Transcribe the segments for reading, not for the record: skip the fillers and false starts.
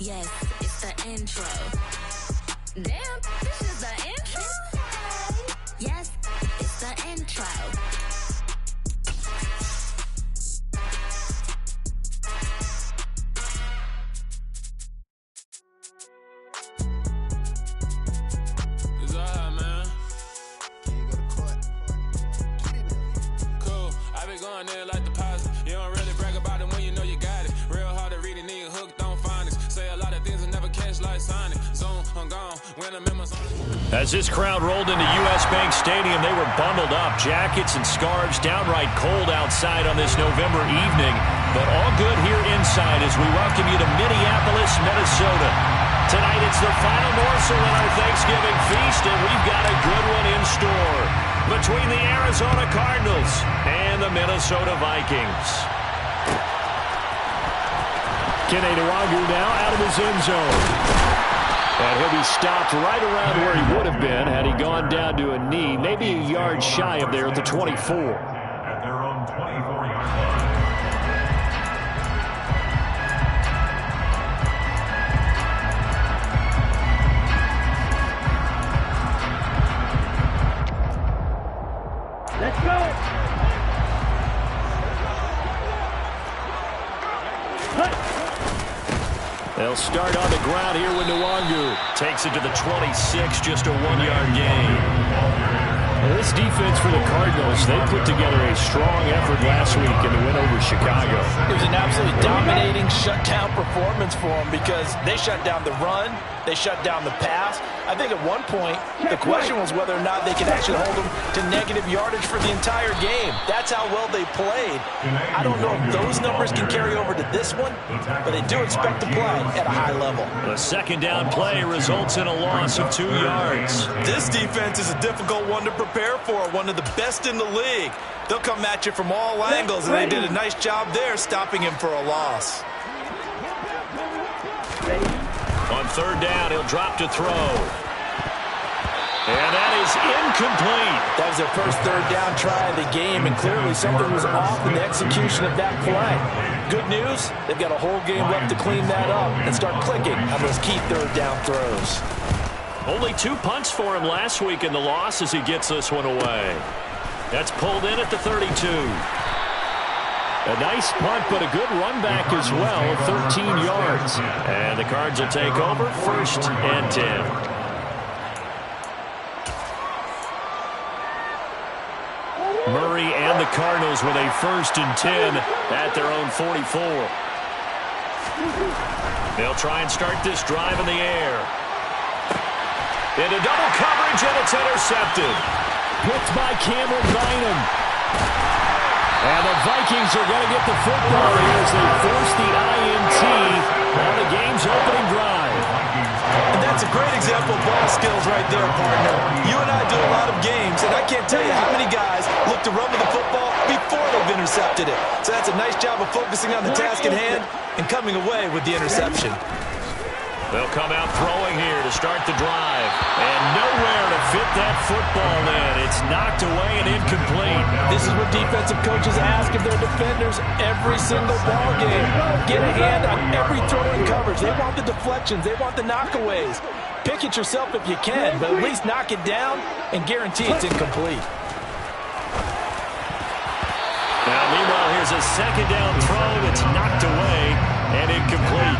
Yes, it's the intro. Damn, this is the intro? Yes, it's the intro. It's alright, man. Cool. I been going there like deposit. You don't really brag about it when you know you got it. Real hard to read it, nigga hooked on phonics. Say a lot of things and never catch like Sonic. Zone, I'm gone. When I'm in my zone. As this crowd rolled into U.S. Bank Stadium, they were bundled up, jackets and scarves, downright cold outside on this November evening. But all good here inside as we welcome you to Minneapolis, Minnesota. Tonight it's the final morsel in our Thanksgiving feast, and we've got a good one in store between the Arizona Cardinals and the Minnesota Vikings. Kene Nwangwu now out of his end zone. And he'll be stopped right around where he would have been had he gone down to a knee, maybe a yard shy of there at the 24. At their own 24-yard line. Let's go! They'll start on the ground here with Nwangwu. Takes it to the 26, just a 1-yard gain. Well, this defense for the Cardinals, they put together a strong effort last week in the win over Chicago. It was an absolutely dominating shutdown performance for them because they shut down the run, they shut down the pass. I think at one point, the question was whether or not they could actually hold them to negative yardage for the entire game. That's how well they played. I don't know if those numbers can carry over to this one, but they do expect to play at a high level. The second down play results in a loss of 2 yards. This defense is a difficult one to prepare for, one of the best in the league. They'll come at you from all angles, and they did a nice job there stopping him for a loss. On third down, he'll drop to throw. And that is incomplete. That was their first third down try of the game, and clearly something was off in the execution of that play. Good news, they've got a whole game left to clean that up and start clicking on those key third down throws. Only 2 punts for him last week in the loss as he gets this one away. That's pulled in at the 32. A nice punt, but a good run back as well, 13 yards. And the Cards will take over, 1st and 10. Murray and the Cardinals with a 1st and 10 at their own 44. They'll try and start this drive in the air. Into double coverage, and it's intercepted. Picked by Cameron Bynum. And the Vikings are going to get the football here as they force the INT on the game's opening drive. And that's a great example of ball skills right there, partner. You and I do a lot of games, and I can't tell you how many guys look to run with the football before they've intercepted it. So that's a nice job of focusing on the task at hand and coming away with the interception. They'll come out throwing here to start the drive. And nowhere to fit that football in. It's knocked away and incomplete. This is what defensive coaches ask of their defenders every single ball game. Get a hand on every throw in coverage. They want the deflections. They want the knockaways. Pick it yourself if you can, but at least knock it down and guarantee it's incomplete. Now, meanwhile, here's a second down throw that's knocked away and incomplete.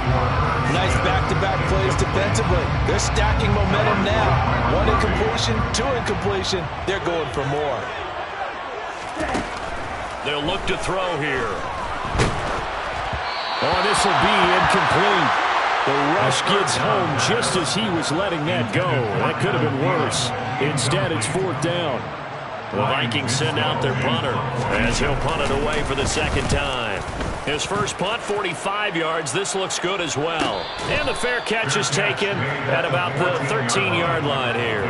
Nice back-to-back plays defensively. They're stacking momentum now. 1 incompletion, 2 incompletion. They're going for more. They'll look to throw here. Oh, this will be incomplete. The rush gets home just as he was letting that go. That could have been worse. Instead, it's 4th down. The Vikings send out their punter as he'll punt it away for the second time. His first punt, 45 yards. This looks good as well. And the fair catch is taken at about the 13-yard line here.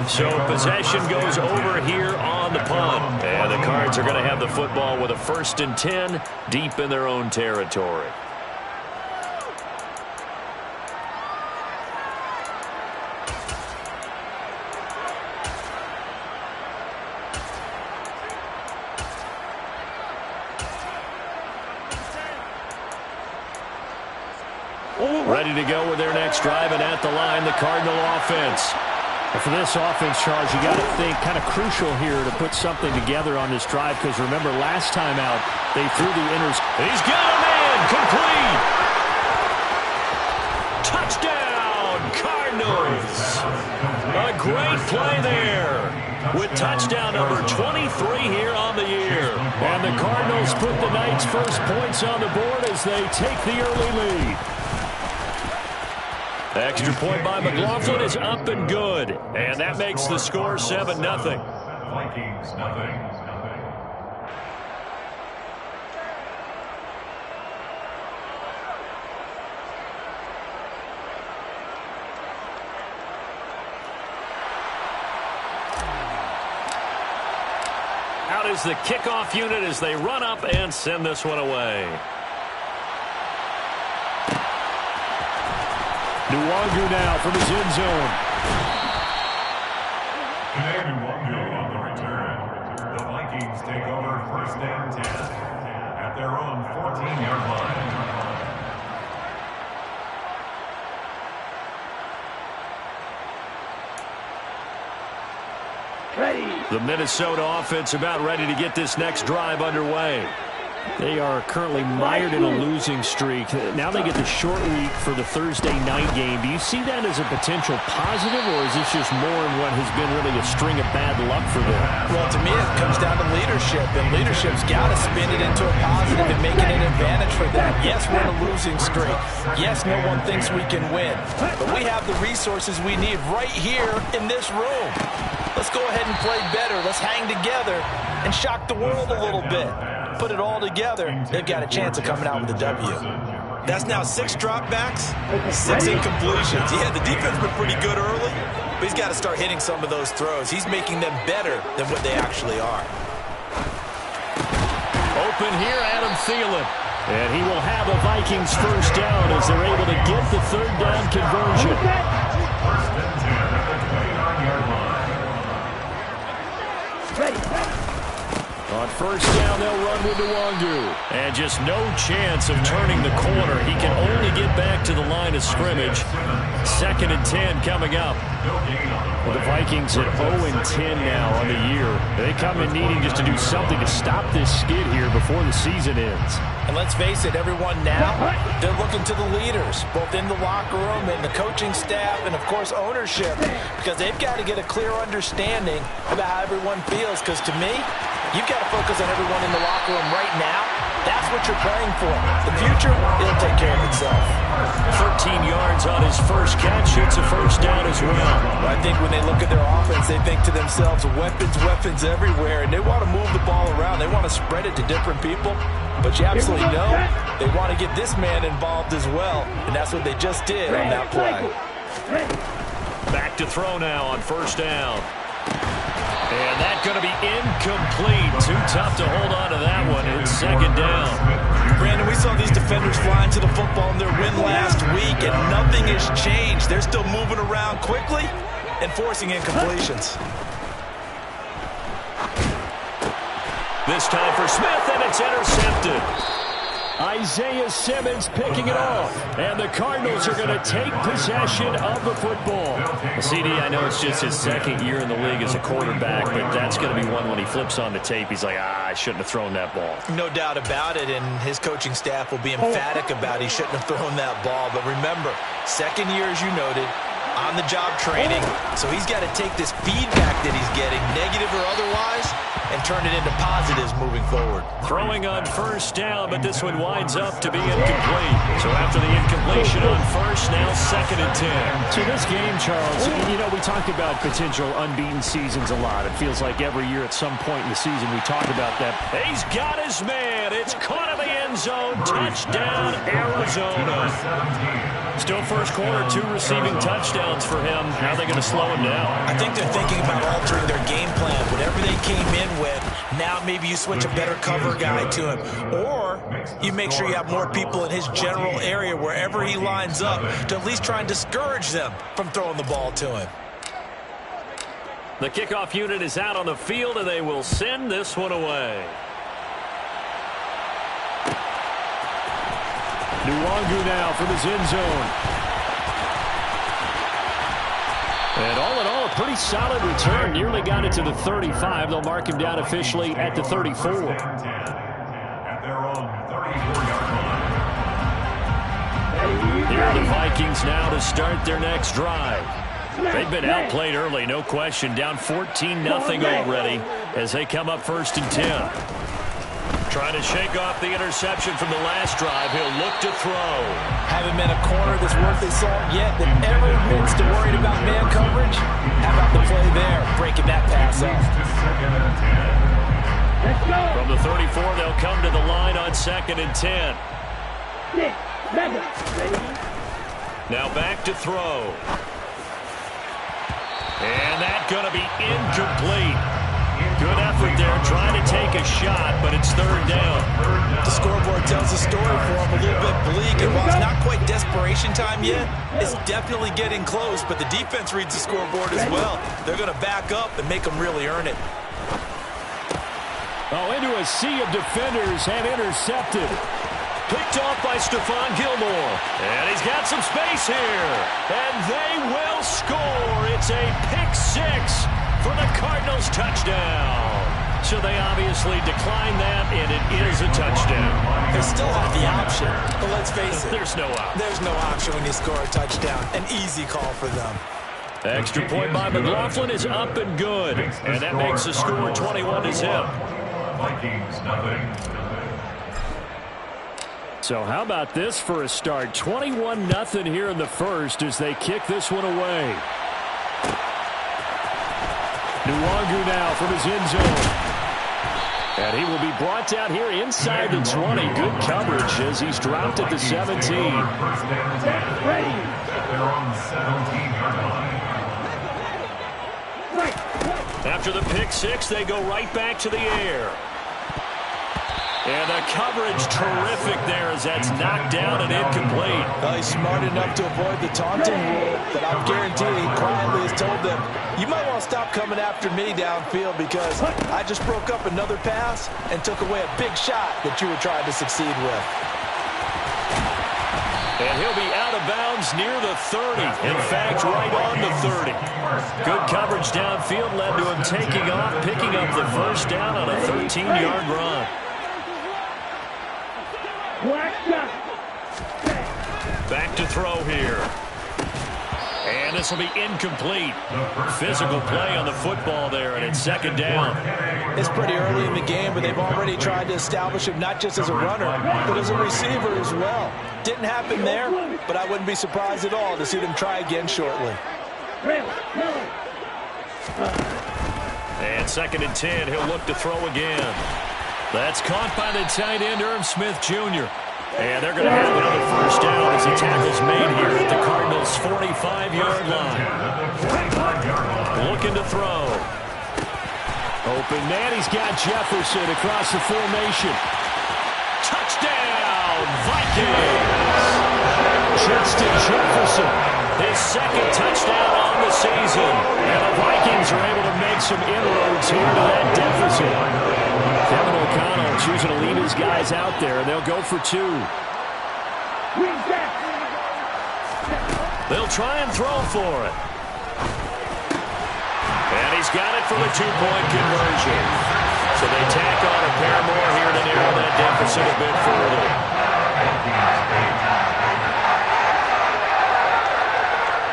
So possession goes over here on the punt. And the Cards are going to have the football with a 1st and 10 deep in their own territory. Oh. Ready to go with their next drive, and at the line, the Cardinal offense. And for this offense, Charles, you got to think kind of crucial here to put something together on this drive, because remember, last time out, they threw the inners. He's got a man, complete. Touchdown, Cardinals. A great play there with touchdown number 23 here on the year. And the Cardinals put the Knights' first points on the board as they take the early lead. The extra point by McLaughlin is up and good. And that makes the score 7-0. Vikings, nothing. Out is the kickoff unit as they run up and send this one away. Nwangu now from his end zone. Nwangu on the return. The Vikings take over 1st and 10 at their own 14-yard line. The Minnesota offense about ready to get this next drive underway. They are currently mired in a losing streak. Now they get the short week for the Thursday night game. Do you see that as a potential positive, or is this just more in what has been really a string of bad luck for them? Well, to me, it comes down to leadership, and leadership's got to spin it into a positive and make it an advantage for them. Yes, we're in a losing streak. Yes, no one thinks we can win, but we have the resources we need right here in this room. Let's go ahead and play better. Let's hang together and shock the world a little bit. Put it all together, they've got a chance of coming out with a W. That's now 6 dropbacks, 6 incompletions. Yeah, the defense been pretty good early, but he's got to start hitting some of those throws. He's making them better than what they actually are. Open here, Adam Thielen. And he will have a Vikings first down as they're able to get the 3rd down conversion. 1st and 10 at the 29-yard line. On 1st down, they'll run with Nwangu. And just no chance of turning the corner. He can only get back to the line of scrimmage. 2nd and 10 coming up. Well, the Vikings at 0-10 now on the year. They come in needing just to do something to stop this skid here before the season ends. And let's face it, everyone now, they're looking to the leaders, both in the locker room and the coaching staff and, of course, ownership, because they've got to get a clear understanding about how everyone feels, because to me, you've got to focus on everyone in the locker room right now. That's what you're playing for. The future, it'll take care of itself. 13 yards on his first catch. It's a first down as well. I think when they look at their offense, they think to themselves, weapons everywhere, and they want to move the ball around. They want to spread it to different people. But you absolutely know they want to get this man involved as well, and that's what they just did on that play. Back to throw now on 1st down. And that's going to be incomplete. Too tough to hold on to that one. It's 2nd down. Brandon, we saw these defenders flying to the football in their win last week, and nothing has changed. They're still moving around quickly and forcing incompletions. This time for Smith, and it's intercepted. Isaiah Simmons picking it off. And the Cardinals are going to take possession of the football. CD, I know it's just his 2nd year in the league as a quarterback, but that's going to be one when he flips on the tape. He's like, I shouldn't have thrown that ball. No doubt about it, and his coaching staff will be emphatic about he shouldn't have thrown that ball. But remember, 2nd year, as you noted, on-the-job training, so he's got to take this feedback that he's getting, negative or otherwise, and turn it into positives moving forward. Throwing on 1st down, but this one winds up to be incomplete. So after the incompletion on 1st, now 2nd and 10. So this game, Charles, you know, we talk about potential unbeaten seasons a lot. It feels like every year at some point in the season we talk about that. He's got his man. It's caught in the end zone. Touchdown, Arizona. Still 1st quarter, 2 receiving touchdowns for him. How are they going to slow him down? I think they're thinking about altering their game plan. Whatever they came in with, now maybe you switch a better cover guy to him. Or you make sure you have more people in his general area wherever he lines up to at least try and discourage them from throwing the ball to him. The kickoff unit is out on the field, and they will send this one away. Nwangu now from his end zone. And all in all, a pretty solid return. Nearly got it to the 35. They'll mark him down officially at the 34. At their own 34-yard line. Here are the Vikings now to start their next drive. They've been outplayed early, no question. Down 14-0 already as they come up 1st and 10. Trying to shake off the interception from the last drive. He'll look to throw. Haven't been a corner that's worth his salt yet that ever admits to worried about man coverage. How about the play there, breaking that pass up? From the 34, they'll come to the line on 2nd and 10. Now back to throw. And that's going to be incomplete. Good effort there, trying to take a shot, but it's 3rd down. The scoreboard tells the story for him, a little bit bleak, and while it's not quite desperation time yet, it's definitely getting close, but the defense reads the scoreboard as well. They're going to back up and make them really earn it. Oh, into a sea of defenders and intercepted. Picked off by Stephon Gilmore. And he's got some space here. And they will score. It's a pick-6 for the Cardinals touchdown. So they obviously declined that, and it is a touchdown. They still have the option, but let's face it. There's no option. There's no option when you score a touchdown. An easy call for them. Extra point by McLaughlin is up and good. And that makes the score 21-0. Vikings, nothing. So how about this for a start? 21-0 here in the first as they kick this one away. Nwangu now from his end zone. And he will be brought down here inside the 20. Good coverage as he's dropped at the 17. First and 10. At their own 17-yard line. After the pick-6, they go right back to the air. And the coverage terrific there as that's knocked down and incomplete. Well, he's smart enough to avoid the taunting rule, but I'm guaranteed he quietly has told them, you might want to stop coming after me downfield because I just broke up another pass and took away a big shot that you were trying to succeed with. And he'll be out of bounds near the 30. In fact, right on the 30. Good coverage downfield led to him taking off, picking up the first down on a 13-yard run. Back to throw here. And this will be incomplete. Physical play on the football there, and it's 2nd down. It's pretty early in the game, but they've already tried to establish him not just as a runner, but as a receiver as well. Didn't happen there, but I wouldn't be surprised at all to see them try again shortly. And 2nd and 10, he'll look to throw again. That's caught by the tight end, Irv Smith Jr. And they're going to have another first down as the tackle's made here at the Cardinals' 45-yard line. Looking to throw. Open man, he's got Jefferson across the formation. Touchdown, Vikings! Justin Jefferson. His 2nd touchdown on the season. And the Vikings are able to make some inroads here to that deficit. Kevin O'Connell choosing to leave his guys out there, and they'll go for 2. They'll try and throw for it. And he's got it for the 2-point conversion. So they tack on a pair more here to narrow that deficit a bit further.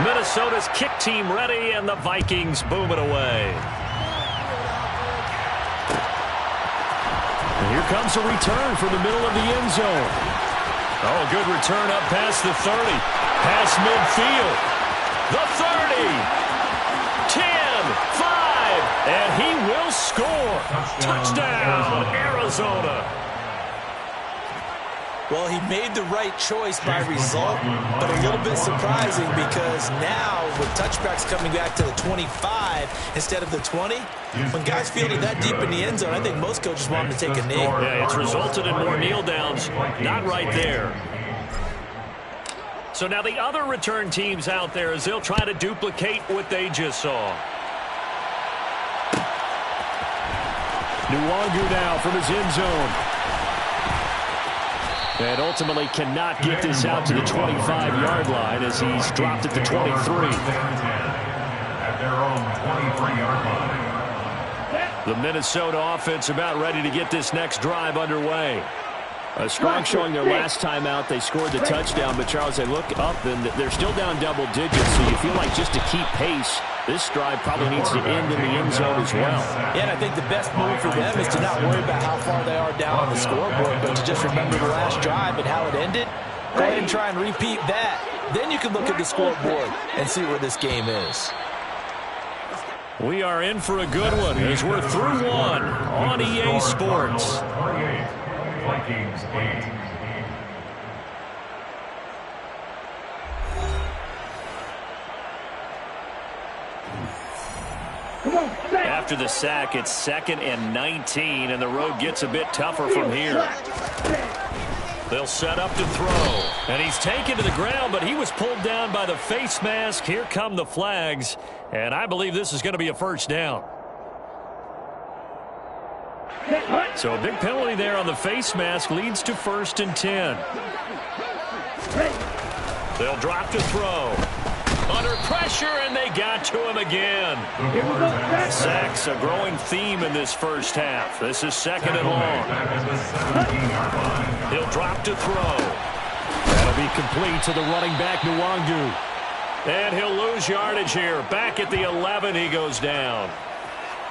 Minnesota's kick team ready, and the Vikings boom it away. And here comes a return from the middle of the end zone. Oh, good return up past the 30. Past midfield. The 30. 10, 5, and he will score. Touchdown, Arizona. Well, he made the right choice by result, but a little bit surprising because now with touchbacks coming back to the 25 instead of the 20, when guys fielded that deep in the end zone, I think most coaches want them to take a knee. Yeah, it's resulted in more kneel downs. Not right there. So now the other return teams out there as they'll try to duplicate what they just saw. Nwangu now from his end zone. And ultimately cannot get this out to the 25-yard line as he's dropped at the 23. At their own 23-yard line. The Minnesota offense about ready to get this next drive underway. Strong showing their last time out. They scored the touchdown, but Charles, they look up and they're still down double digits, so you feel like just to keep pace, this drive probably needs to end in the end zone as well. Yeah, and I think the best move for them is to not worry about how far they are down on the scoreboard, but to just remember the last drive and how it ended. Go ahead and try and repeat that. Then you can look at the scoreboard and see where this game is. We are in for a good one as we're through one on EA Sports. 28, Vikings 8. After the sack, it's 2nd and 19, and the road gets a bit tougher from here. They'll set up to throw, and he's taken to the ground, but he was pulled down by the face mask. Here come the flags, and I believe this is going to be a first down. So a big penalty there on the face mask leads to 1st and 10. They'll drop to throw. Under pressure, and they got to him again. Sacks, a growing theme in this first half. This is 2nd and long. He'll drop to throw. That'll be complete to the running back, Nwangu. And he'll lose yardage here. Back at the 11, he goes down.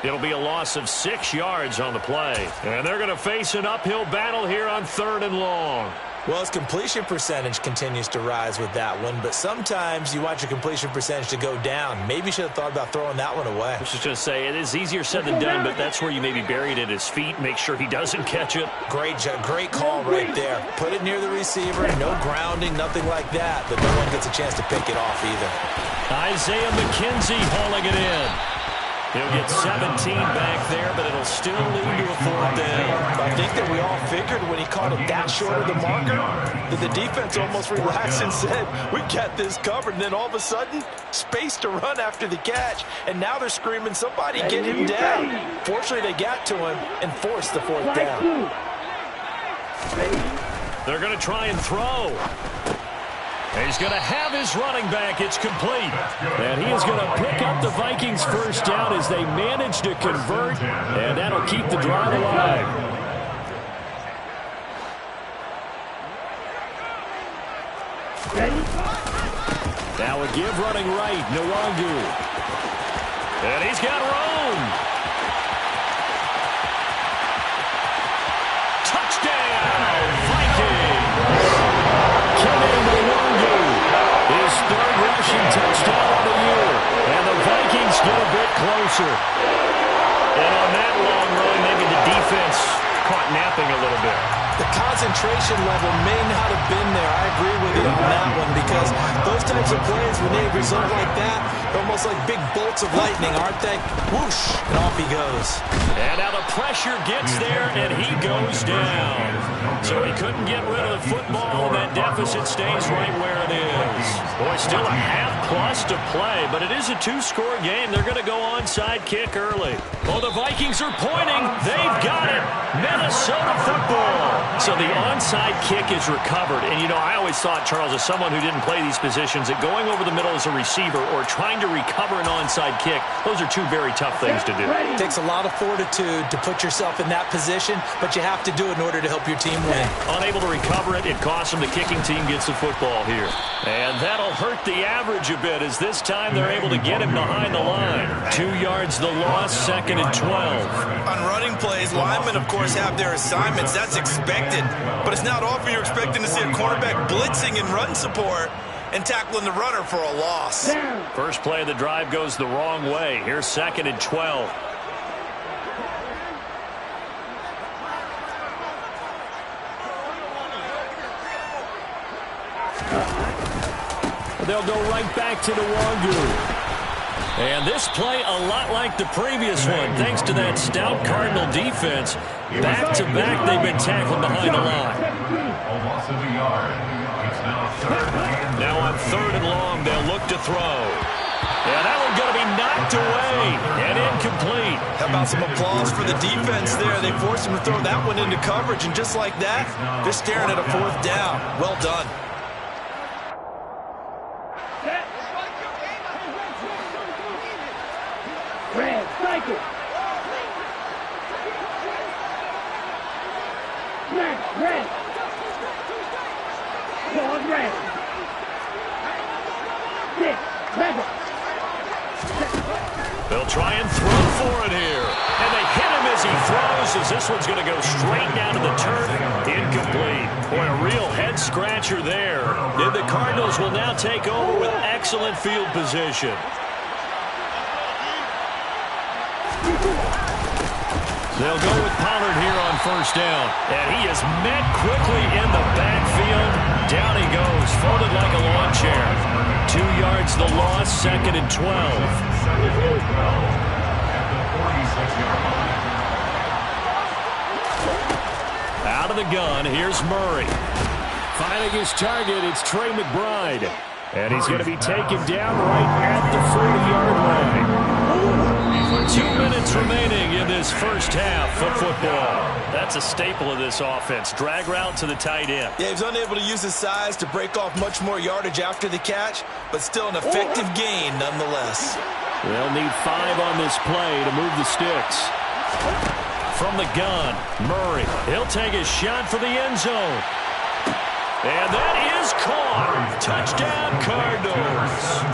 It'll be a loss of 6 yards on the play. And they're going to face an uphill battle here on 3rd and long. Well, his completion percentage continues to rise with that one, but sometimes you want your completion percentage to go down. Maybe you should have thought about throwing that one away. I was just going to say, it is easier said than done, but that's where you maybe bury it at his feet, make sure he doesn't catch it. Great call right there. Put it near the receiver, no grounding, nothing like that, but no one gets a chance to pick it off either. Isaiah McKenzie hauling it in. He'll get 17 back there, but it'll still lead to a 4th down. I think that we all figured when he called it that short of the marker that the defense almost relaxed and said, we got this covered. And then all of a sudden, space to run after the catch. And now they're screaming, somebody get him down. Fortunately, they got to him and forced the 4th down. They're going to try and throw. He's going to have his running back. It's complete. And he is going to pick up the Vikings' first down as they manage to convert, and that'll keep the drive alive. Now a give running right, Nwangu. And he's got room. Touchdown, Vikings. His 3rd rushing touchdown of the year. And the Vikings get a bit closer. And on that long run, maybe the defense caught napping a little bit. The concentration level may not have been there. I agree with you on that one because those types of plays, when they result like that, they're almost like big bolts of lightning, aren't they? Whoosh, and off he goes. And now the pressure gets there, and he goes down. So he couldn't get rid of the football, and that deficit stays right where it is. Boy, still a half-plus to play, but it is a 2-score game. They're going to go onside kick early. Oh, the Vikings are pointing. They've got it. Minnesota football. So the onside kick is recovered. And, you know, I always thought, Charles, as someone who didn't play these positions, that going over the middle as a receiver or trying to recover an onside kick, those are 2 very tough things to do. It takes a lot of fortitude to put yourself in that position, but you have to do it in order to help your team win. Unable to recover it, it costs them. The kicking team gets the football here. And that'll hurt the average a bit as this time they're able to get him behind the line. 2 yards the loss, 2nd and 12. On running plays, linemen, of course, have their assignments. That's expected. But it's not often you're expecting to see a cornerback blitzing in run support and tackling the runner for a loss. First play of the drive goes the wrong way. Here's 2nd and 12. They'll go right back to Nwangu. And this play a lot like the previous one, thanks to that stout Cardinal defense. Back-to-back, they've been tackled behind the line. A loss of a yard. It's now 3rd and Now on 3rd and long, they'll look to throw. Yeah, that one going to be knocked away and incomplete. How about some applause for the defense there? They forced him to throw that one into coverage, and just like that, they're staring at a 4th down. Well done. Red, cycle. Red. Pause, red. 6, red. They'll try and throw for it here. And they hit him as he throws, as this one's going to go straight down to the turf. Incomplete. Boy, a real head-scratcher there. And the Cardinals will now take over with excellent field position. They'll go with Pollard here on 1st down. And he is met quickly in the backfield. Down he goes, folded like a lawn chair. 2 yards the loss, 2nd and 12. Out of the gun, here's Murray. Finding his target, it's Trey McBride. And he's going to be taken down right at the 40-yard line. 2 minutes remaining in this first half of football. That's a staple of this offense. Drag route to the tight end. Yeah, he's unable to use his size to break off much more yardage after the catch, but still an effective gain nonetheless. They'll need 5 on this play to move the sticks. From the gun, Murray. He'll take a shot for the end zone. And that is caught. Touchdown, Cardinals.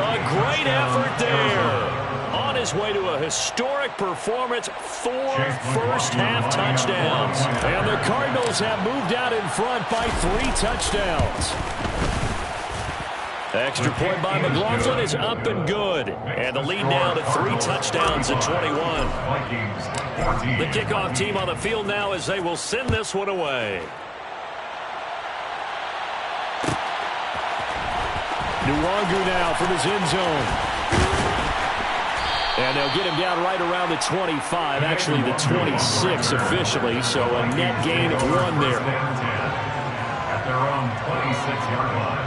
A great effort there. On his way to a historic performance, 4 first-half touchdowns. And the Cardinals have moved out in front by 3 touchdowns. The extra point by McLaughlin is up and good. And the lead now to 3 touchdowns at 21. The kickoff team on the field now as they will send this one away. Nwangu now from his end zone. And they'll get him down right around the 25, actually the 26 officially, so a net gain of 1 there. At their own 26-yard line.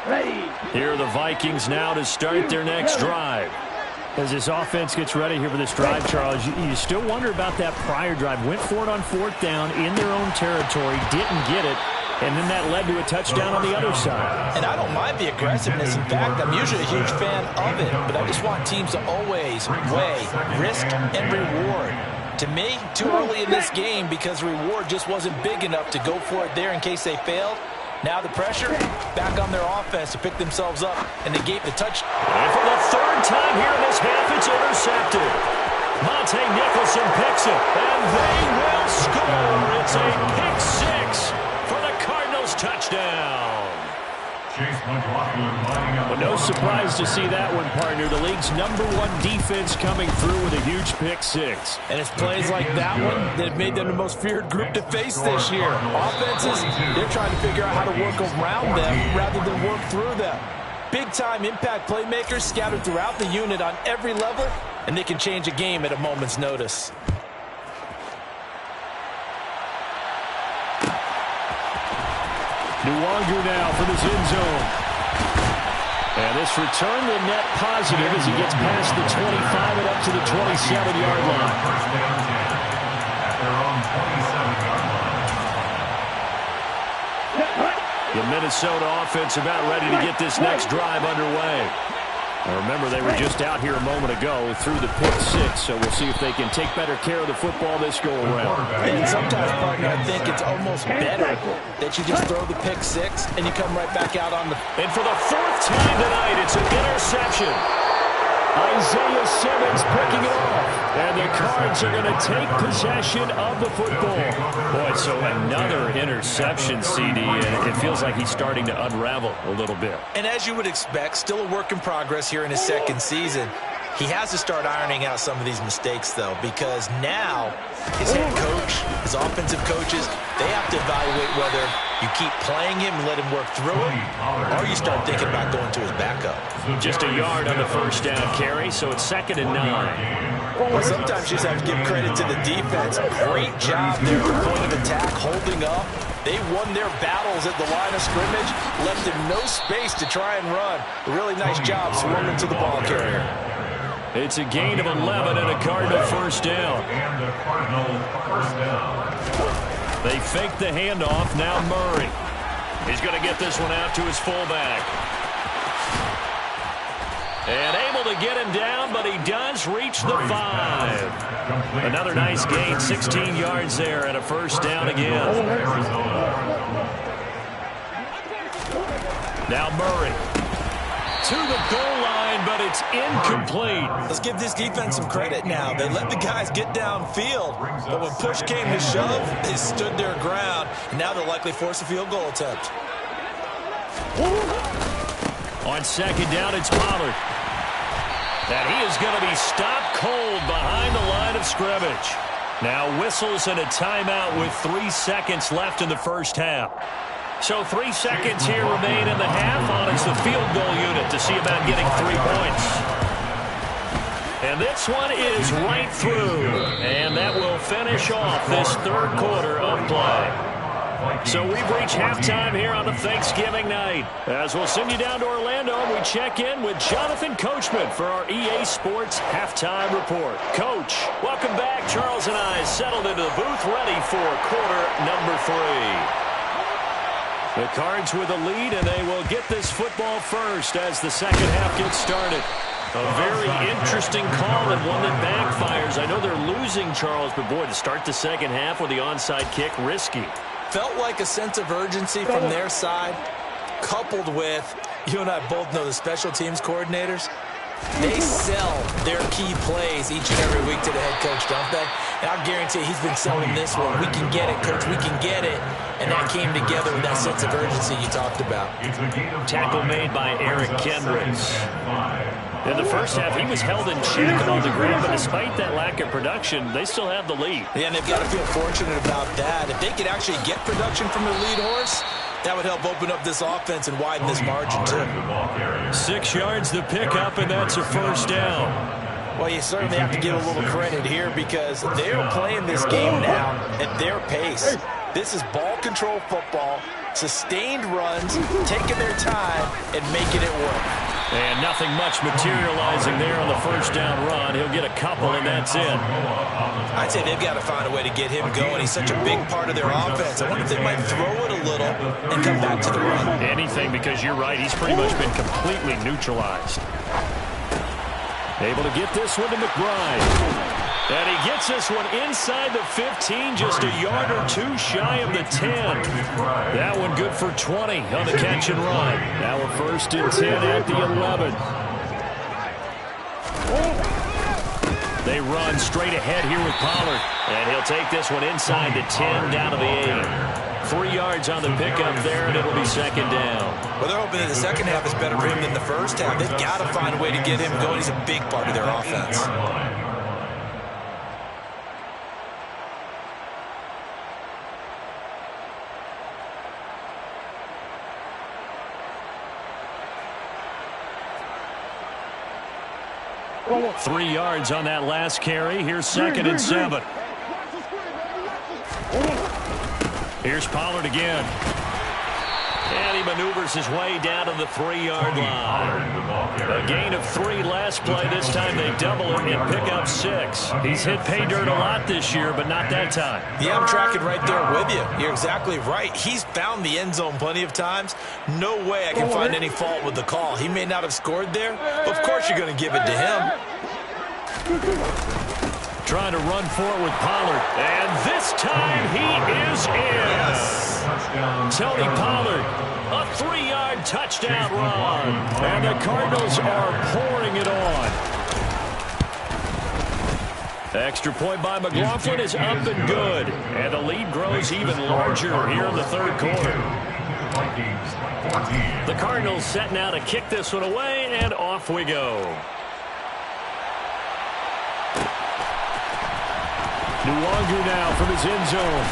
Ready. Here are the Vikings now to start their next drive. As this offense gets ready here for this drive, Charles, you still wonder about that prior drive. Went for it on 4th down in their own territory, didn't get it, and then that led to a touchdown on the other side. And I don't mind the aggressiveness. In fact, I'm usually a huge fan of it, but I just want teams to always weigh risk and reward. To me, too early in this game because reward just wasn't big enough to go for it there in case they failed. Now the pressure back on their offense to pick themselves up and negate the touch. And for the 3rd time here in this half, it's intercepted. Monte Nicholson picks it, and they will score. It's a pick 6 for the Cardinals touchdown. Chase McLaughlin lining up. Well, no surprise to see that one, partner. The league's #1 defense coming through with a huge pick 6. And it's plays like that one that have made them the most feared group to face this year. Offenses, they're trying to figure out how to work around them rather than work through them. Big-time impact playmakers scattered throughout the unit on every level, and they can change a game at a moment's notice. Nwangu now from his end zone. And this return will net positive as he gets past the 25 and up to the 27-yard line. First down 10 at their own 27-yard line. The Minnesota offense about ready to get this next drive underway. Now remember, they were just out here a moment ago through the pick 6, so we'll see if they can take better care of the football this go-around. And sometimes, partner, I think it's almost better that you just throw the pick 6 and you come right back out on the... And for the 4th time tonight, it's an interception. Isaiah Simmons picking it off. And the Cards are going to take possession of the football. Boy, so another interception, CD, and it feels like he's starting to unravel a little bit. And as you would expect, still a work in progress here in his 2nd season. He has to start ironing out some of these mistakes, though, because now his head coach, his offensive coaches, they have to evaluate whether you keep playing him and let him work through it, or you start thinking about going to his backup. Just a yard on the 1st down carry, so it's 2nd and 9. Well, sometimes you just have to give credit to the defense. Great job there at the point of attack, holding up, They won their battles at the line of scrimmage, left them no space to try and run. A really nice job swarming to the ball carrier. It's a gain of 11 and a Cardinal first down. And a Cardinal first down. They fake the handoff. Now Murray. He's going to get this one out to his fullback. And able to get him down, but he does reach the 5. Another nice gain, 16 yards there, and a first down again. Now Murray to the goal line, but it's incomplete. Let's give this defense some credit now. They let the guys get downfield, but when push came to shove, they stood their ground, and now they'll likely force a field goal attempt. On second down, it's Pollard. And he is going to be stopped cold behind the line of scrimmage. Now whistles and a timeout with 3 seconds left in the first half. So 3 seconds here remain in the half. On it's the field goal unit to see about getting 3 points. And this one is right through. And that will finish off this third quarter of play. So we've reached halftime here on a Thanksgiving night. As we'll send you down to Orlando, we check in with Jonathan Coachman for our EA Sports Halftime Report. Coach, welcome back. Charles and I settled into the booth ready for quarter number 3. The Cards with a lead, and they will get this football first as the second half gets started. A very interesting call and one that backfires. I know they're losing, Charles, but boy, to start the second half with the onside kick, risky. Felt like a sense of urgency from their side, coupled with, you and I both know the special teams coordinators, they sell their key plays each and every week to the head coach, don't they? And I guarantee he's been selling this one. We can get it, coach, we can get it. And that came together with that sense of urgency you talked about. Tackle made by Eric Kendricks. In the first half, he was held in check on the ground, but despite that lack of production, they still have the lead. Yeah, and they've got to feel fortunate about that. If they could actually get production from their lead horse, that would help open up this offense and widen this margin, too. 6 yards the pickup, and that's a first down. Well, you certainly have to give a little credit here because they're playing this game now at their pace. This is ball control football, sustained runs, taking their time, and making it work. And nothing much materializing there on the first down run. He'll get a couple, and that's it. I'd say they've got to find a way to get him going. He's such a big part of their offense. I wonder if they might throw it a little and come back to the run. Anything, because you're right. He's pretty much been completely neutralized. Able to get this one to McBride. And he gets this one inside the 15, just a yard or two shy of the 10. That one good for 20 on the catch and run. Now we're first and 10 at the 11. They run straight ahead here with Pollard. And he'll take this one inside the 10 down to the 8. 3 yards on the pickup there, and it'll be second down. Well, they're hoping that the second half is better for him than the first half. They've got to find a way to get him going. He's a big part of their offense. Oh, 3 yards on that last carry. Here's second and 7. Here's Pollard again. And he maneuvers his way down to the 3-yard line. A gain of 3 last play. This time they double it and pick up 6. He's hit pay dirt a lot this year, but not that time. Yeah, I'm tracking right there with you. You're exactly right. He's found the end zone plenty of times. No way I can find any fault with the call. He may not have scored there, but of course you're going to give it to him. Trying to run for it with Pollard. And this time he is in. Yes. Tony Pollard, a 3-yard touchdown run. And the Cardinals are pouring it on. Extra point by McLaughlin is up and good. And the lead grows even larger here in the third quarter. The Cardinals set now to kick this one away, and off we go. Nwangu now from his end zone.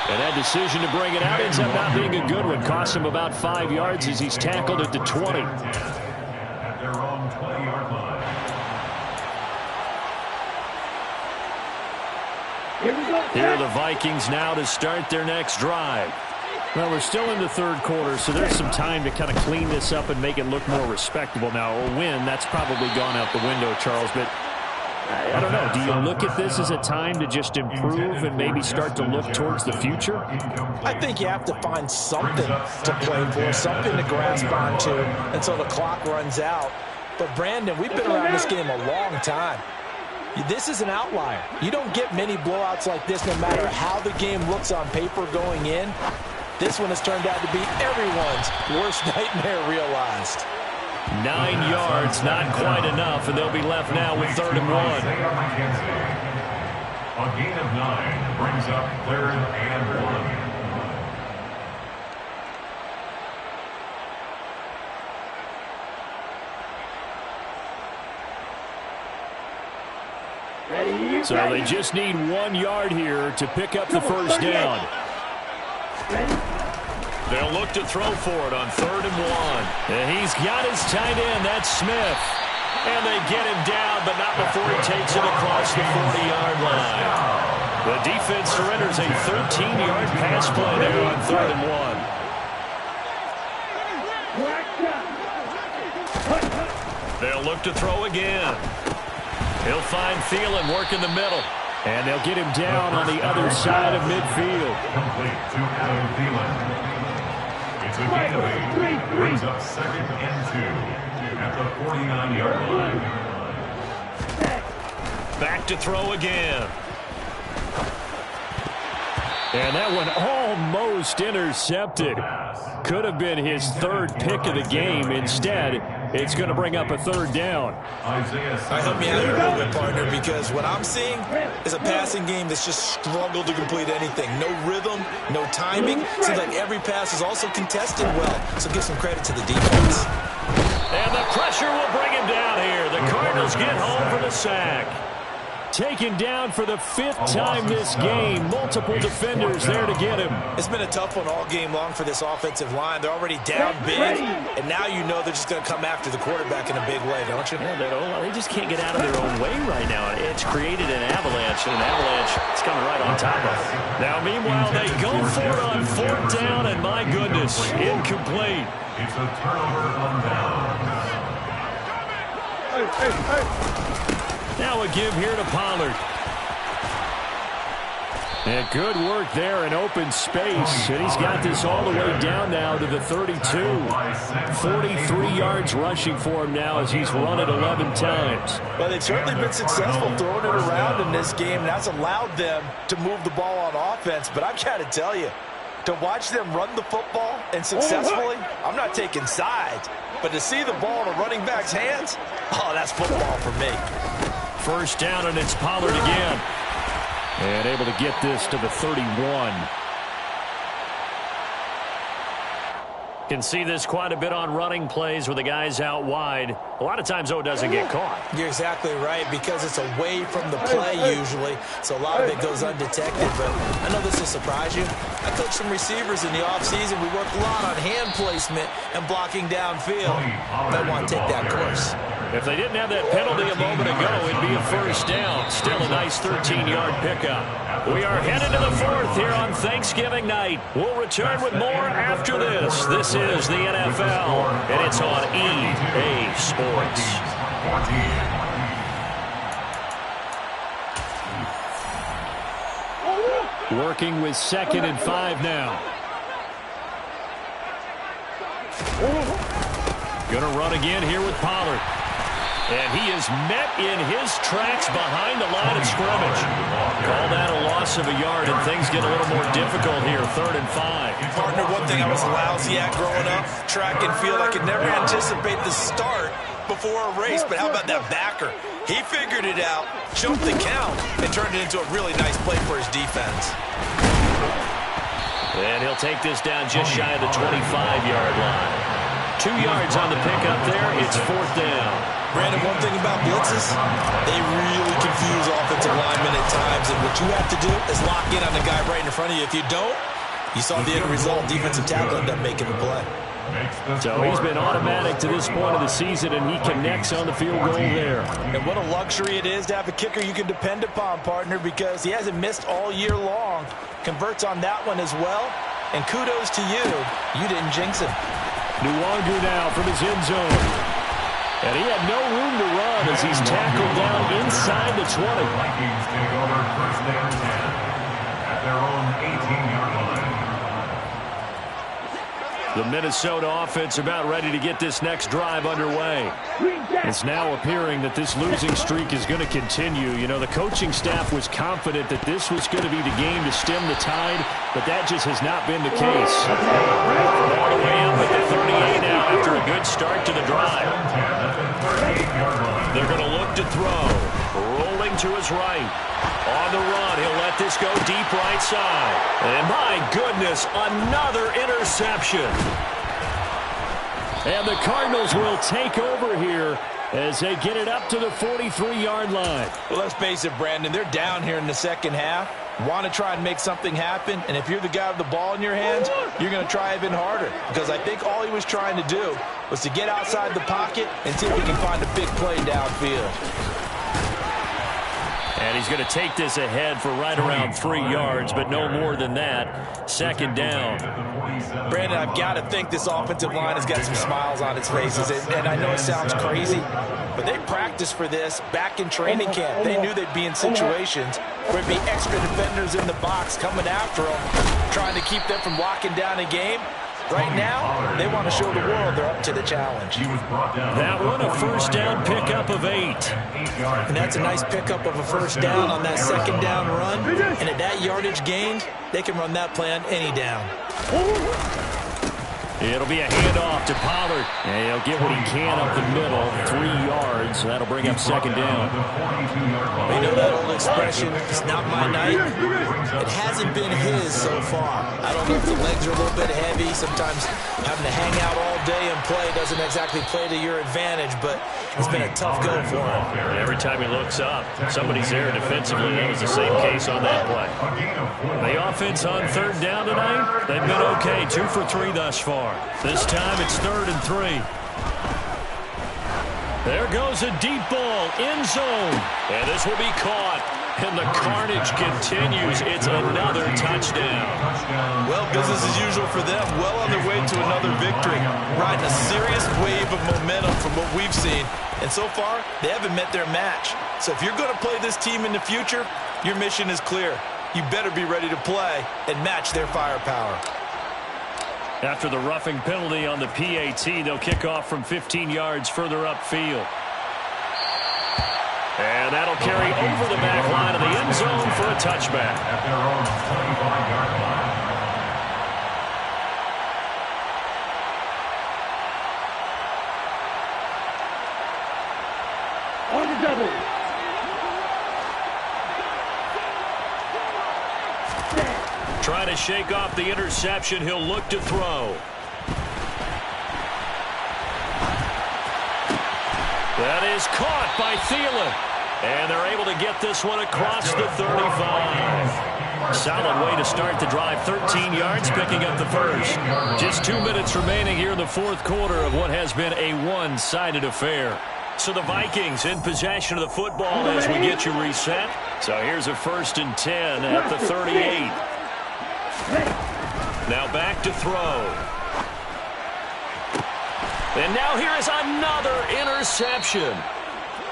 And that decision to bring it out ends up not being a good one. Costs him about 5 yards as he's tackled at the 20. At their own 20-yard line. Here are the Vikings now to start their next drive. Well, we're still in the third quarter, so there's some time to kind of clean this up and make it look more respectable now. A win, that's probably gone out the window, Charles, but I don't know. Do you look at this as a time to just improve and maybe start to look towards the future? I think you have to find something to play for, something to grasp onto until the clock runs out. But, Brandon, we've been around this game a long time. This is an outlier. You don't get many blowouts like this no matter how the game looks on paper going in. This one has turned out to be everyone's worst nightmare realized. 9 yards, not quite enough, and they'll be left now with 3rd and 1. A gain of 9 brings up 3rd and 1. So they just need 1 yard here to pick up the first down. They'll look to throw for it on 3rd and 1. And he's got his tight end. That's Smith. And they get him down, but not before he takes it across the 40-yard line. The defense surrenders a 13-yard pass play there on 3rd and 1. They'll look to throw again. He'll find Thielen work in the middle. And they'll get him down on the other side of midfield. Complete to Adam Thielen. It's a gain of 8. Brings up 2nd and 2 at the 49-yard line. Back to throw again. And that one almost intercepted. Could have been his 3rd pick of the game. Instead, it's going to bring up a 3rd down. Help me out here a little bit, partner, because what I'm seeing is a passing game that's just struggled to complete anything. No rhythm, no timing. Seems like every pass is also contested well. So give some credit to the defense. And the pressure will bring him down here. The Cardinals get home for the sack. Taken down for the 5th time this game. Multiple defenders there to get him. It's been a tough one all game long for this offensive line. They're already down big, and now you know they're just going to come after the quarterback in a big way, don't you? Yeah, they just can't get out of their own way right now. It's created an avalanche, and an avalanche is coming right on top of it. Now, meanwhile, they go for it on 4th down, and my goodness, incomplete. It's a turnover on downs. Now a give here to Pollard. And good work there in open space. And he's got this all the way down now to the 32. 43 yards rushing for him now as he's run it 11 times. Well, they've certainly been successful throwing it around in this game. That's allowed them to move the ball on offense. But I've got to tell you, to watch them run the football and successfully, I'm not taking sides. But to see the ball in a running back's hands, oh, that's football for me. First down, and it's Pollard again. And able to get this to the 31. Can see this quite a bit on running plays where the guy's out wide. A lot of times, though, it doesn't get caught. You're exactly right, because it's away from the play usually, so a lot of it goes undetected. But I know this will surprise you. I coached some receivers in the offseason. We work a lot on hand placement and blocking downfield. Might want to take that course. If they didn't have that penalty a moment ago, it'd be a first down. Still a nice 13-yard pickup. We are headed to the 4th here on Thanksgiving night. We'll return with more after this. This is the NFL, and it's on EA Sports. Working with 2nd and 5 now. Gonna run again here with Pollard. And he is met in his tracks behind the line of scrimmage. Call that a loss of a yard, and things get a little more difficult here, 3rd and 5. Partner, one thing I was lousy at growing up, track and field, I could never anticipate the start before a race, but how about that backer? He figured it out, jumped the count, and turned it into a really nice play for his defense. And he'll take this down just shy of the 25-yard line. 2 yards on the pickup there. It's 4th down. Brandon, one thing about blitzes, they really confuse offensive linemen at times, and what you have to do is lock in on the guy right in front of you. If you don't, you saw the end result. Defensive tackle ended up making the play. So he's been automatic to this point of the season, and he connects on the field goal there. And what a luxury it is to have a kicker you can depend upon, partner, because he hasn't missed all year long. Converts on that one as well. And kudos to you. You didn't jinx him. Nwangu now from his end zone. And he had no room to run as he's tackled down inside the 20. Vikings take over first down 10 at their own 18-yard line. The Minnesota offense about ready to get this next drive underway. It's now appearing that this losing streak is going to continue. You know, the coaching staff was confident that this was going to be the game to stem the tide, but that just has not been the case. All the way up at the 38 now after a good start to the drive. They're going to look to throw. Rolling to his right. On the run, he'll let this go deep right side. And my goodness, another interception. And the Cardinals will take over here as they get it up to the 43-yard line. Well, let's face it, Brandon, they're down here in the second half. Want to try and make something happen, and if you're the guy with the ball in your hands, you're going to try even harder. Because I think all he was trying to do was to get outside the pocket and see if he can find a big play downfield. And he's going to take this ahead for right around 3 yards, but no more than that. Second down. Brandon, I've got to think this offensive line has got some smiles on its faces. And I know it sounds crazy, but they practiced for this back in training camp. They knew they'd be in situations where it'd be extra defenders in the box coming after them, trying to keep them from locking down a game. Right now, they want to show the world they're up to the challenge. That one a first down pickup of 8. And that's a nice pickup of a first down on that second down run. And at that yardage gain, they can run that play on any down. It'll be a handoff to Pollard. And he'll get what he can up the middle, 3 yards. That'll bring up second down. You know that old expression, it's not my night. It hasn't been his so far. I don't know if the legs are a little bit heavy. Sometimes having to hang out all day and play doesn't exactly play to your advantage, but it's been a tough go for him. And every time he looks up, somebody's there defensively. That was the same case on that play. The offense on third down tonight, they've been okay. 2 for 3 thus far. This time it's 3rd and 3. There goes a deep ball, end zone. And this will be caught. And the carnage continues. It's another touchdown. Well, business as usual for them. Well on their way to another victory. Riding a serious wave of momentum from what we've seen. And so far, they haven't met their match. So if you're going to play this team in the future, your mission is clear. You better be ready to play and match their firepower. After the roughing penalty on the PAT, they'll kick off from 15 yards further upfield. And that'll carry over the back line of the end zone for a touchback. At their own 25-yard line. On the double. Trying to shake off the interception. He'll look to throw. That is caught by Thielen. And they're able to get this one across the 35. Solid way to start the drive. 13 yards, picking up the first. Just 2 minutes remaining here in the fourth quarter of what has been a one-sided affair. So the Vikings in possession of the football as we get you reset. So here's a 1st and 10 at the 38. Now back to throw. And now here is another interception.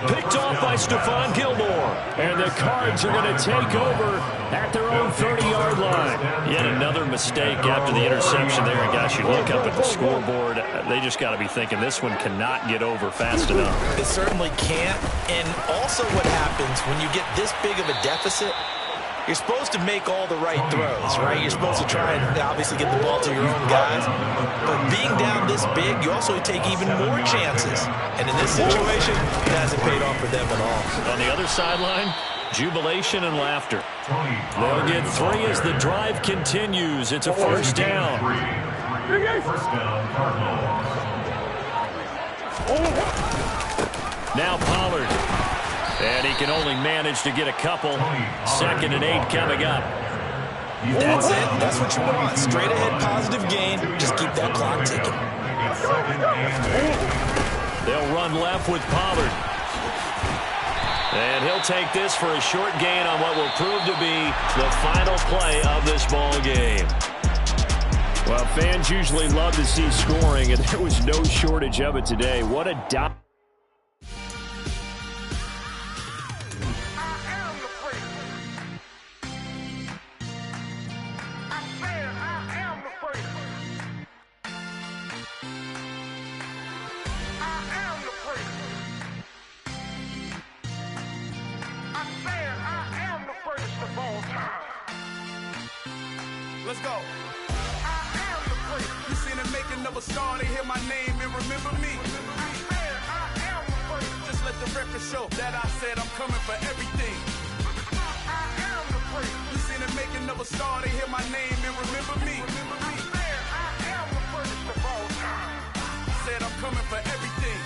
Picked off by Stephon Gilmore. And the Cards are going to take over at their own 30-yard line. Yet another mistake after the interception there. And gosh, you look up at the scoreboard, they just got to be thinking this one cannot get over fast enough. It certainly can't. And also what happens when you get this big of a deficit, you're supposed to make all the right throws, right? You're supposed to try and obviously get the ball to your own guys. But being down this big, you also take even more chances. And in this situation, it hasn't paid off for them at all. On the other sideline, jubilation and laughter. They'll get 3 as the drive continues. It's a first down. First down, Cardinals. Now Pollard. And he can only manage to get a couple. 2nd and 8 coming up. That's it. That's what you want. Straight ahead positive gain. Just keep that clock ticking. It's 2nd and 8. They'll run left with Pollard. And he'll take this for a short gain on what will prove to be the final play of this ball game. Well, fans usually love to see scoring, and there was no shortage of it today. What a dot. Let's go. I am the great. You seen the making of a star, they hear my name and remember me. I am the great. Just let the record show that I said I'm coming for everything. I am the great. You seen the making of a star, they hear my name and remember me. I am the greatest of all time. Said I'm coming for everything.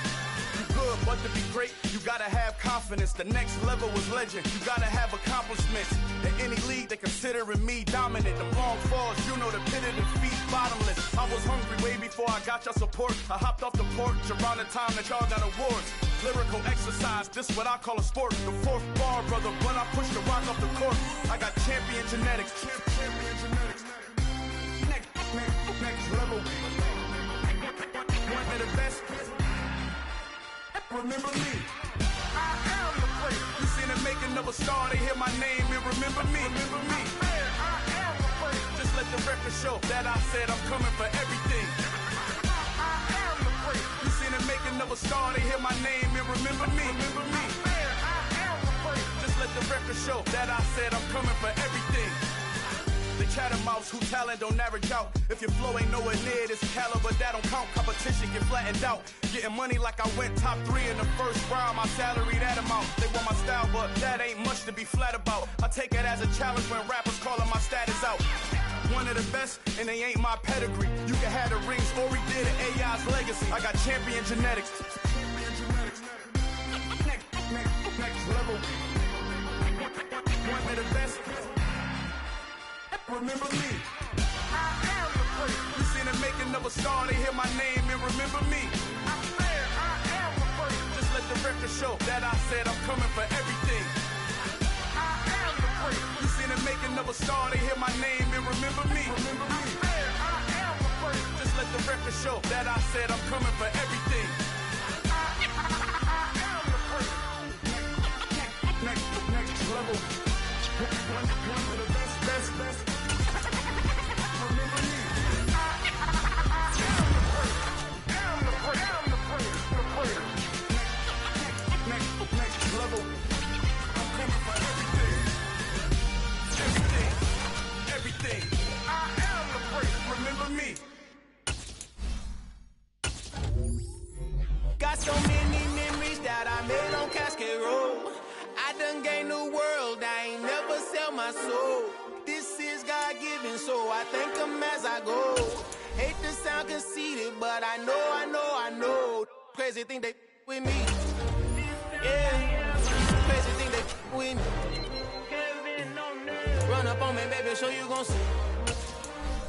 You good, but to be great, you gotta have confidence. The next level was legend. You gotta have accomplishments. In any league, they considering me dominant. The long falls, you know the pit of defeat, bottomless. I was hungry way before I got your support. I hopped off the porch around the time that y'all got awards. Lyrical exercise, this what I call a sport. The 4th bar, brother, when I push the rock off the court. I got champion genetics. Champion genetics. Next level. One of the best. Remember me. I am the great. You seen the making of a star, they hear my name and remember me. Remember me. I am the great. Just let the record show that I said I'm coming for everything. I am the great. You seen the making of a star, they hear my name and remember me. Remember me. I am the great. Just let the record show that I said I'm coming for everything. The chattermouths who talent don't average out. If your flow ain't nowhere near this caliber, that don't count. Competition get flattened out. Getting money like I went top 3 in the first round. My salary that amount. They want my style, but that ain't much to be flat about. I take it as a challenge when rappers calling my status out. One of the best, and they ain't my pedigree. You can have the rings, or we did it, AI's legacy. I got champion genetics. Next level. One of the best. Remember me. I am the great. You seen the making of a star, they hear my name and remember me. I am the great. Just let the record show that I said I'm coming for everything. I am the great. You seen the making of a star, they hear my name and remember me. Remember me. I am the great. Just let the record show that I said I'm coming for everything. I am the great. Next level. One of the best. Got so many memories that I made on Cascade Road. I done gained the world, I ain't never sell my soul. This is God-given, so I thank him as I go. Hate to sound conceited, but I know. Crazy thing they with me. Yeah, crazy thing they with me. Run up on me, baby, show you gon' see.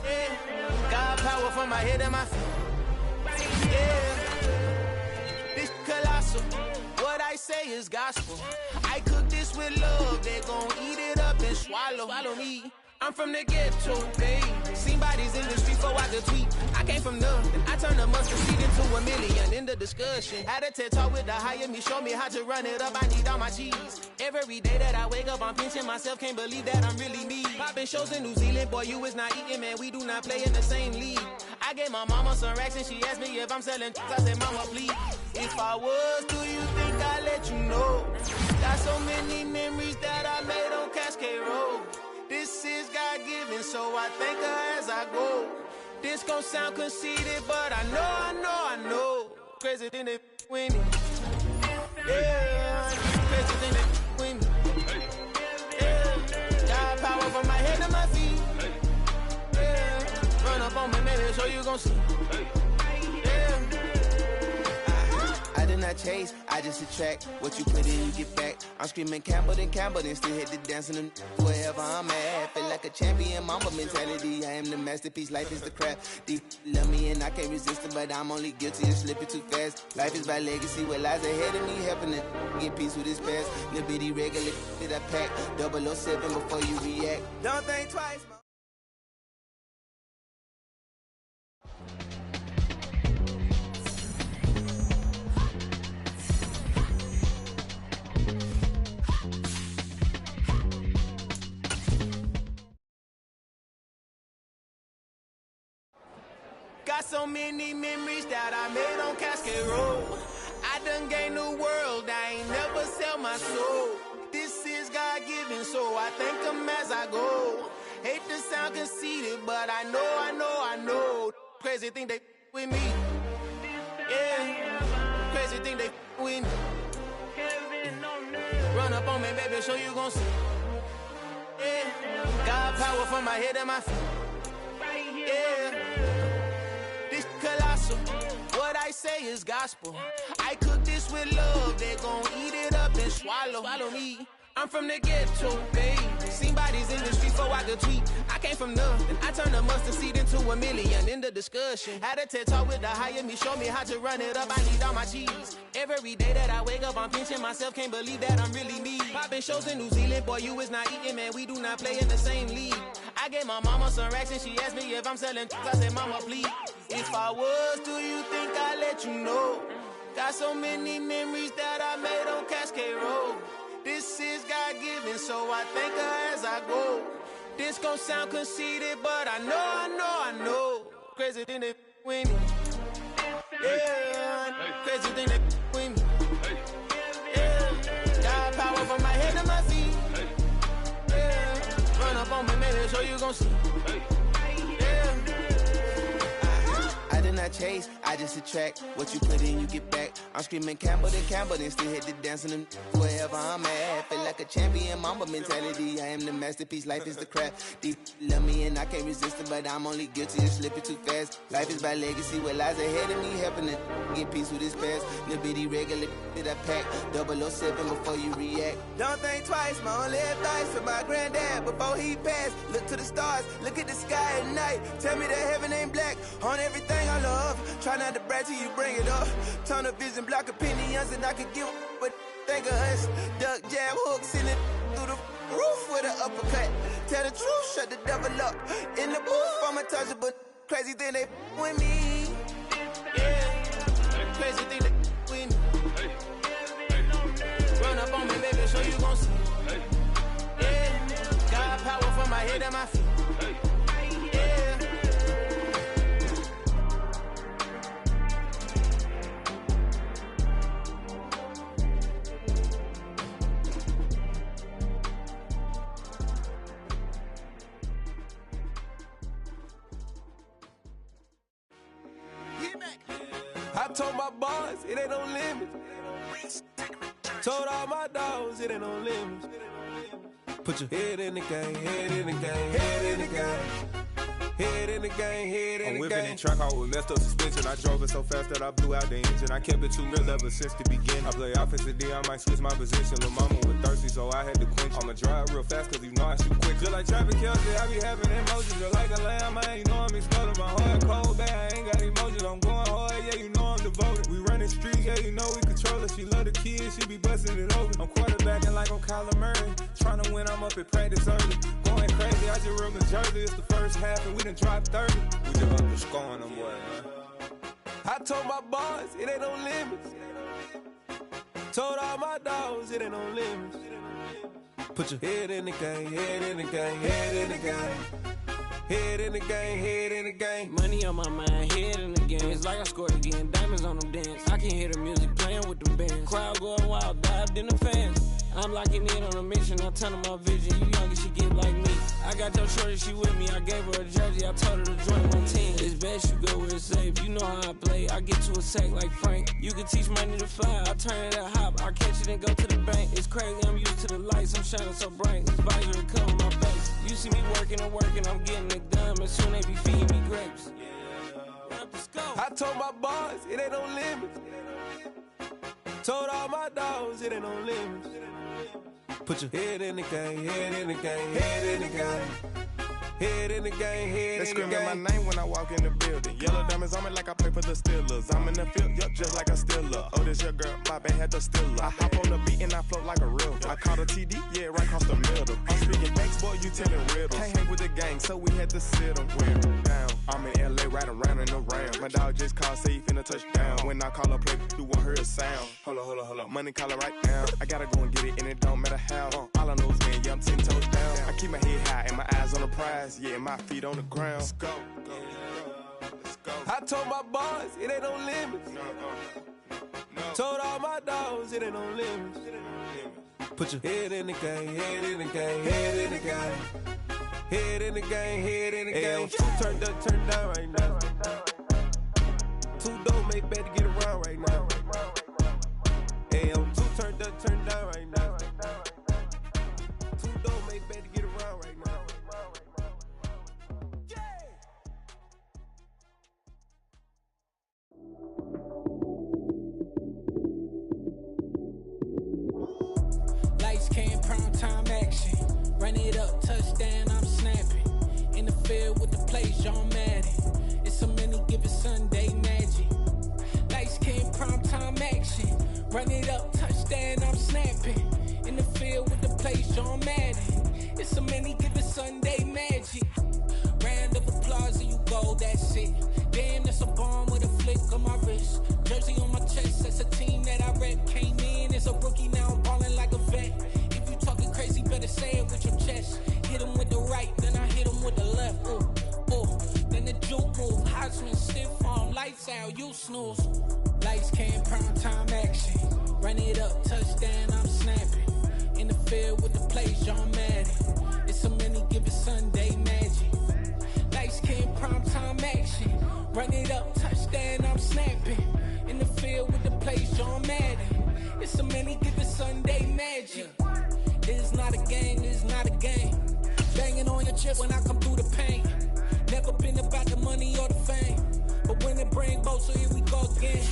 Yeah, God power from my head and my feet. Yeah. Colossal. What I say is gospel. I cook this with love. They gon' eat it up and swallow me. I'm from the ghetto, babe. Seen bodies in the street before I could tweet. I came from nothing. I turned a mustard seed into $1 million. In the discussion, had a TED talk with the hire me, show me how to run it up. I need all my cheese. Every day that I wake up, I'm pinching myself. Can't believe that I'm really me. Popping shows in New Zealand, boy, you is not eating, man. We do not play in the same league. I gave my mama some racks and she asked me if I'm selling. I said, mama, please. If I was, do you think I'd let you know? Got so many memories that I made on Cascade Road. This is God-given, so I thank her as I go. This gon' sound conceited, but I know. Crazy thing they win me. Yeah, crazy thing they win me. Yeah, God power from my head to my feet. Yeah, run up on me, maybe, so you gon' see. Yeah, I did not not chase, I just attract. What you put in, you get back. I'm screaming Campbell, then still hit the dancing and wherever I'm at. Feel like a champion, mamba mentality. I am the masterpiece, life is the craft. Deep love me and I can't resist it, but I'm only guilty of slipping too fast. Life is by legacy, what lies ahead of me, helping to get peace with this past. Little bitty regular that I pack. 007 before you react. Don't think twice, man. Got so many memories that I made on Cascade Road. I done gained the world, I ain't never sell my soul. This is God-given, so I thank him as I go. Hate to sound conceited, but I know. Crazy thing they with me. Yeah, crazy thing they with me. Run up on me, baby, so you gon' see. Yeah, got power from my head and my feet. Yeah. Colossal, what I say is gospel. I cook this with love, they gon' eat it up and swallow me. I'm from the ghetto, babe. Seen bodies in the streets before I could tweet. I came from nothing. I turned a mustard seed into a million in the discussion. Had a TED talk with the higher me, show me how to run it up. I need all my cheese. Every day that I wake up, I'm pinching myself. Can't believe that I'm really me. Popping shows in New Zealand, boy, you is not eating, man. We do not play in the same league. I gave my mama some racks and she asked me if I'm selling. I said, mama, please. If I was, do you think I'd let you know? Got so many memories that I made on Cascade Road. This is God-given, so I thank her as I go. This gon' sound conceited, but I know. Crazy thing they with me. Yeah, crazy thing they with me. Yeah, got power from my head to my feet. Yeah, run up on me, maybe, so you gon' see. Chase, I just attract. What you put in, you get back. I'm screaming Campbell, then still hit the dancing and wherever I'm at. Feel like a champion, mamba mentality. I am the masterpiece, life is the craft. Deep love me and I can't resist it, but I'm only guilty of slipping too fast. Life is by legacy, what lies ahead of me, helping to get peace with this past. Little bitty regular that I pack. 007 before you react. Don't think twice, my only advice for my granddad before he passed. Look to the stars, look at the sky at night. Tell me that heaven ain't black on everything I love. Try not to brag till you bring it up. Tunnel vision, block opinions, and I can give what think of us. Duck, jab, hooks in it through the roof with an uppercut. Tell the truth, shut the devil up. In the booth, I'm untouchable. Crazy thing they with me. Yeah, crazy thing they with me. Run up on me, baby, so you gon' see. Yeah, got power from my head and my feet. I told my boys, it ain't no limits. Told all my dogs, it ain't no limits. Put your head in the game, head in the game, head in the game. Head in the game, head in the game. I'm whipping in track out with messed up suspension. I drove it so fast that I blew out the engine. I kept it too real ever since the beginning. I play offensive D, I might switch my position. Lil' mama was thirsty, so I had to quench. I'ma drive real fast, cause you know I shoot quick. Just like Travis Kelce, I be having emotions. Just like a lamb, I ain't know I'm exploding. My heart cold, bad, I ain't got emotions. I'm going hard, yeah, you know I'm devoted. We running streets, yeah, you know we control it. She love the kids, she be busting it over. I'm quarterbacking like I'm Kyler Murray. Trying to win, I'm up at practice early. Going crazy, I just rub the jersey. It's the first half, and we done dropped 30. We just up to scoring them, boy, man. I told my boys, it ain't no limits. Told all my dogs, it ain't no limits. Put your head in the game, head in the game, head in the game. Head in the game, head in the game. Money on my mind, head in the game. It's like I scored again, diamonds on them dance. I can hear the music playing with them bands. Crowd going wild, dived in the fans. I'm locking in on a mission, I turn my vision. You young and she get like me. I got your shorty, she with me. I gave her a jersey, I told her to join my team. It's best you go where it's safe. You know how I play, I get to a sack like Frank. You can teach money to fly, I turn it at hop. I catch it and go to the bank. It's crazy, I'm used to the lights, I'm shining so bright. This visor cover my face. You see me working and working, I'm getting it done. And soon they be feeding me grapes. I told my boys, it ain't no limits. Told all my dogs it ain't no limits. Put your head in the game, head in the game, head in the game. Head in the game, head in the game. They screaming my name when I walk in the building. Yellow diamonds on me like I play for the Steelers. I'm in the field, yup, just like a Steeler. Oh, this your girl, my bad, had the Steeler. I hop on the beat and I float like a river. I caught a TD, yeah, right across the middle. I'm speaking thanks, boy, you telling riddles. Can't hang with the gang, so we had to sit them down. I'm in LA, riding around in the Ram. My dog just called, say he finna touch down. When I call a play, you won't hear a sound. Hold up, money call it right now. I gotta go and get it, and it don't matter how. All I know is man, yeah, I'm 10 toes down. I keep my head high and my eyes on the prize. Yeah, my feet on the ground. Let's go. Let's go. I told my boys it ain't no limits. Told all my dogs it ain't no limits. Put your head in the game, head in the game, head in the game. Head in the game, head in the game. Two turned up, turned down right now. Two dope make better get around right now. Hey, I'm two turned up, turned down right now. Two dope make better get around right now. Lights came, prime time action. Run it up, touchdown, I'm snapping. In the field with the plays, John Madden. It's a many given Sunday magic. Lights came, prime time action. Run it up, touchdown, I'm snapping. In the field with the plays, John Madden. It's a many given Sunday magic. Round of applause and you go, that's it. Damn, that's a bomb with a flick on my wrist. Jersey on my chest, that's a team that I rep. Came in as a rookie, now I'm ballin' like a vet. If you talking crazy, better say it with your chest. Hit him with the right, then I hit him with the left. Then the juke move, Heisman stiff arm, lights out, you snooze. Lights came, prime time action. Run it up, touchdown, I'm snapping. In the field with the plays, John Madden. It's a many given Sunday magic. Lights came, prime time action. Run it up, touchdown, I'm snapping. In the field with the plays, John Madden. It's a many given Sunday magic. This is not a game, this is not a game. Banging on your chest when I come through the pain. Never been about the money or the fame. But when it bring both, so here we go again.